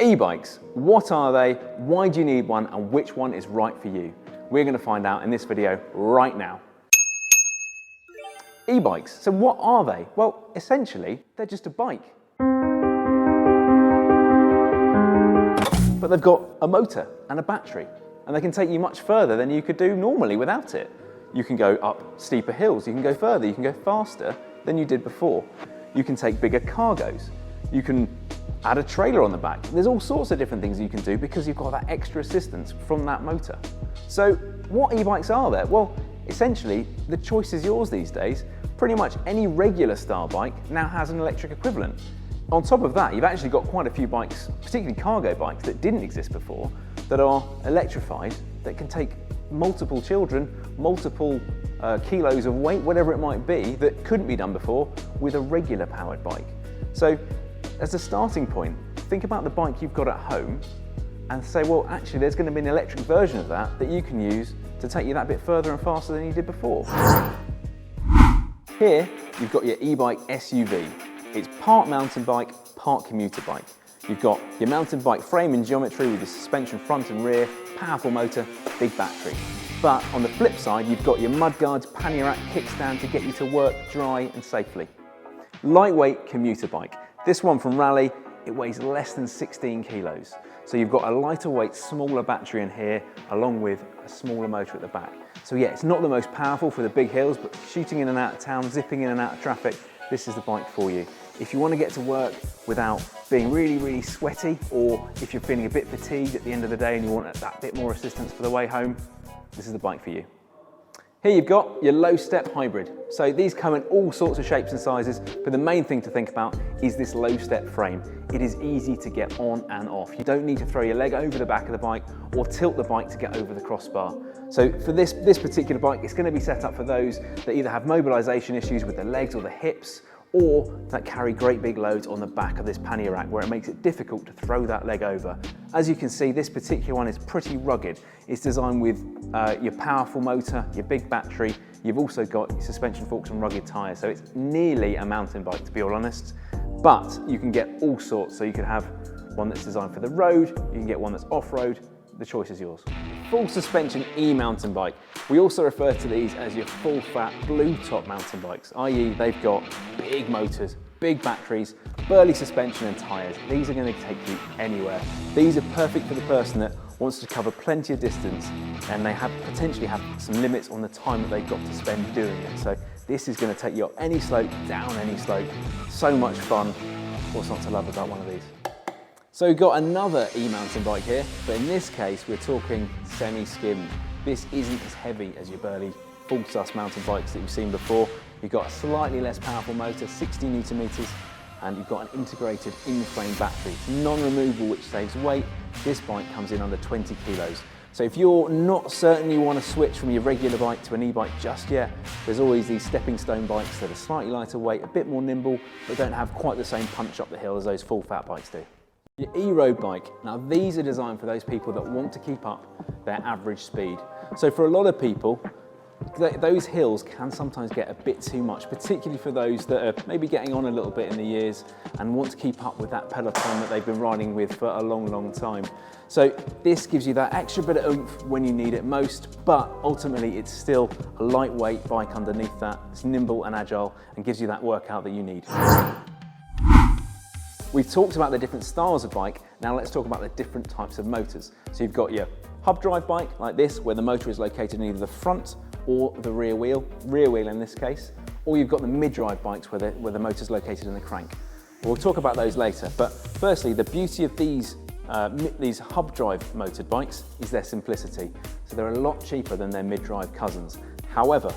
E-bikes, what are they, why do you need one, and which one is right for you? We're going to find out in this video right now. E-bikes, so what are they? Well, essentially, they're just a bike. But they've got a motor and a battery, and they can take you much further than you could do normally without it. You can go up steeper hills, you can go further, you can go faster than you did before. You can take bigger cargoes. You can add a trailer on the back. There's all sorts of different things you can do because you've got that extra assistance from that motor. So what e-bikes are there? Well, essentially, the choice is yours these days. Pretty much any regular style bike now has an electric equivalent. On top of that, you've actually got quite a few bikes, particularly cargo bikes that didn't exist before, that are electrified, that can take multiple children, multiple kilos of weight, whatever it might be, that couldn't be done before with a regular powered bike. So as a starting point, think about the bike you've got at home and say, well, actually there's going to be an electric version of that that you can use to take you that bit further and faster than you did before. Here, you've got your e-bike SUV. It's part mountain bike, part commuter bike. You've got your mountain bike frame and geometry with your suspension front and rear, powerful motor, big battery. But on the flip side, you've got your mudguards, pannier rack, kickstand to get you to work dry and safely. Lightweight commuter bike. This one from Raleigh, it weighs less than 16 kilos. So you've got a lighter weight, smaller battery in here, along with a smaller motor at the back. So yeah, it's not the most powerful for the big hills, but shooting in and out of town, zipping in and out of traffic, this is the bike for you. If you want to get to work without being really, really sweaty, or if you're feeling a bit fatigued at the end of the day and you want that bit more assistance for the way home, this is the bike for you. Here you've got your low step hybrid. So these come in all sorts of shapes and sizes, but the main thing to think about is this low step frame. It is easy to get on and off. You don't need to throw your leg over the back of the bike or tilt the bike to get over the crossbar. So for this particular bike, it's going to be set up for those that either have mobilization issues with the legs or the hips, or that carry great big loads on the back of this pannier rack where it makes it difficult to throw that leg over. As you can see, this particular one is pretty rugged. It's designed with your powerful motor, your big battery. You've also got your suspension forks and rugged tyres, so it's nearly a mountain bike to be all honest. But you can get all sorts, so you can have one that's designed for the road, you can get one that's off-road, the choice is yours. Full suspension e-mountain bike. We also refer to these as your full fat blue top mountain bikes, i.e. they've got big motors, big batteries, burly suspension and tyres. These are going to take you anywhere. These are perfect for the person that wants to cover plenty of distance and they potentially have some limits on the time that they've got to spend doing it. So this is going to take you up any slope, down any slope. So much fun. What's not to love about one of these? So we've got another e-mountain bike here, but in this case we're talking semi-skimmed. This isn't as heavy as your burly full sus mountain bikes that you've seen before. You've got a slightly less powerful motor, 60 Newton meters, and you've got an integrated in-frame battery. It's non-removable, which saves weight. This bike comes in under 20 kilos. So if you're not certain you want to switch from your regular bike to an e-bike just yet, there's always these stepping stone bikes that are slightly lighter weight, a bit more nimble, but don't have quite the same punch up the hill as those full fat bikes do. Your e-road bike, now these are designed for those people that want to keep up their average speed. So for a lot of people, those hills can sometimes get a bit too much, particularly for those that are maybe getting on a little bit in the years and want to keep up with that peloton that they've been riding with for a long, long time. So this gives you that extra bit of oomph when you need it most, but ultimately it's still a lightweight bike underneath that. It's nimble and agile and gives you that workout that you need. We've talked about the different styles of bike, now let's talk about the different types of motors. So you've got your hub drive bike like this, where the motor is located in either the front or the rear wheel in this case, or you've got the mid-drive bikes where the motor is located in the crank. We'll talk about those later, but firstly, the beauty of these hub drive motored bikes is their simplicity. So they're a lot cheaper than their mid-drive cousins. However,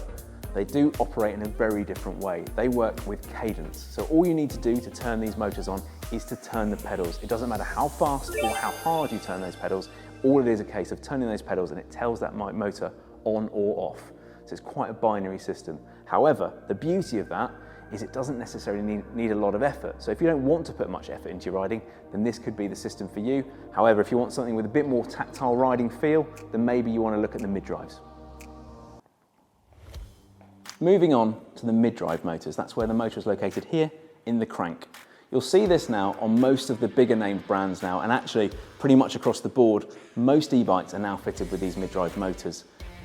they do operate in a very different way. They work with cadence. So all you need to do to turn these motors on is to turn the pedals. It doesn't matter how fast or how hard you turn those pedals. All it is a case of turning those pedals and it tells that motor on or off. So it's quite a binary system. However, the beauty of that is it doesn't necessarily need a lot of effort. So if you don't want to put much effort into your riding, then this could be the system for you. However, if you want something with a bit more tactile riding feel, then maybe you want to look at the mid-drives. Moving on to the mid-drive motors, that's where the motor is located here in the crank. You'll see this now on most of the bigger named brands now, and actually pretty much across the board, most e-bikes are now fitted with these mid-drive motors.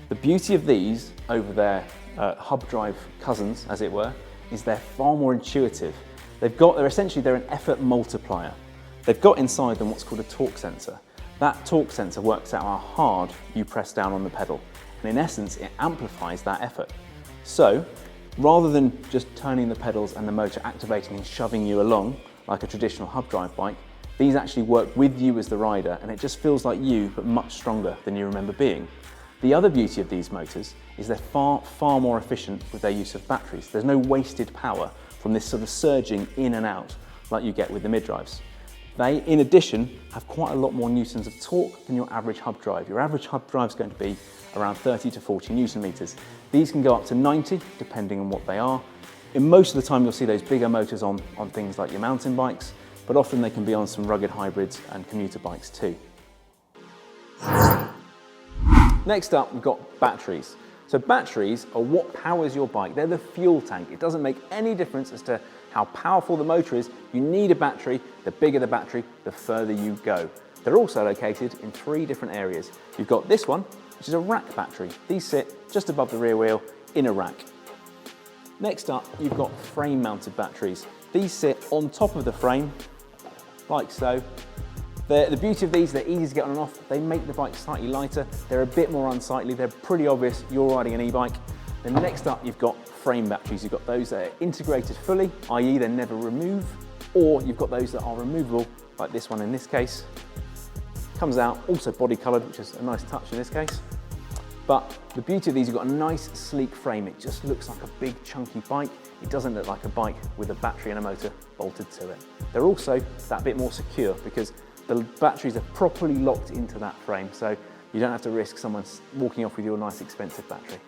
The beauty of these over their hub drive cousins, as it were, is they're far more intuitive. They're an effort multiplier. They've got inside them what's called a torque sensor. That torque sensor works out how hard you press down on the pedal, and in essence, it amplifies that effort. So, rather than just turning the pedals and the motor activating and shoving you along like a traditional hub drive bike, these actually work with you as the rider, and it just feels like you, but much stronger than you remember being. The other beauty of these motors is they're far more efficient with their use of batteries. There's no wasted power from this sort of surging in and out like you get with the mid-drives. They, in addition, have quite a lot more newtons of torque than your average hub drive. Your average hub drive is going to be around 30 to 40 newton meters. These can go up to 90, depending on what they are. In most of the time, you'll see those bigger motors on things like your mountain bikes, but often they can be on some rugged hybrids and commuter bikes too. Next up, we've got batteries. So batteries are what powers your bike. They're the fuel tank. It doesn't make any difference as to how powerful the motor is. You need a battery. The bigger the battery, the further you go. They're also located in 3 different areas. You've got this one, which is a rack battery. These sit just above the rear wheel in a rack. Next up, you've got frame mounted batteries. These sit on top of the frame, like so. The beauty of these, they're easy to get on and off. They make the bike slightly lighter. They're a bit more unsightly. They're pretty obvious you're riding an e-bike. Then next up, you've got frame batteries. You've got those that are integrated fully, i.e. they never remove, or you've got those that are removable, like this one in this case. Comes out, also body colored, which is a nice touch in this case. But the beauty of these, you've got a nice sleek frame. It just looks like a big chunky bike. It doesn't look like a bike with a battery and a motor bolted to it. They're also that bit more secure because the batteries are properly locked into that frame, so you don't have to risk someone walking off with your nice expensive battery.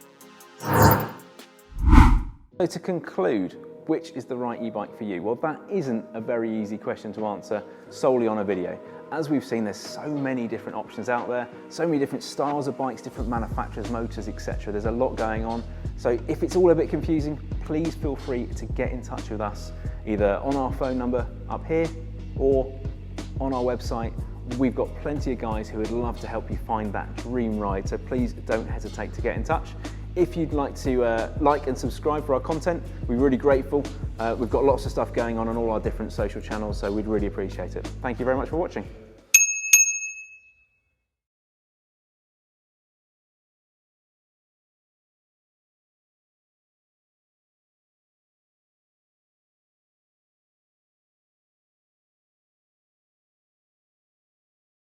So to conclude, which is the right e-bike for you? Well, that isn't a very easy question to answer solely on a video. As we've seen, there's so many different options out there, so many different styles of bikes, different manufacturers, motors, etc. There's a lot going on. So if it's all a bit confusing, please feel free to get in touch with us, either on our phone number up here or on our website. We've got plenty of guys who would love to help you find that dream ride, so please don't hesitate to get in touch. If you'd like to like and subscribe for our content, we're really grateful. We've got lots of stuff going on all our different social channels, so we'd really appreciate it. Thank you very much for watching.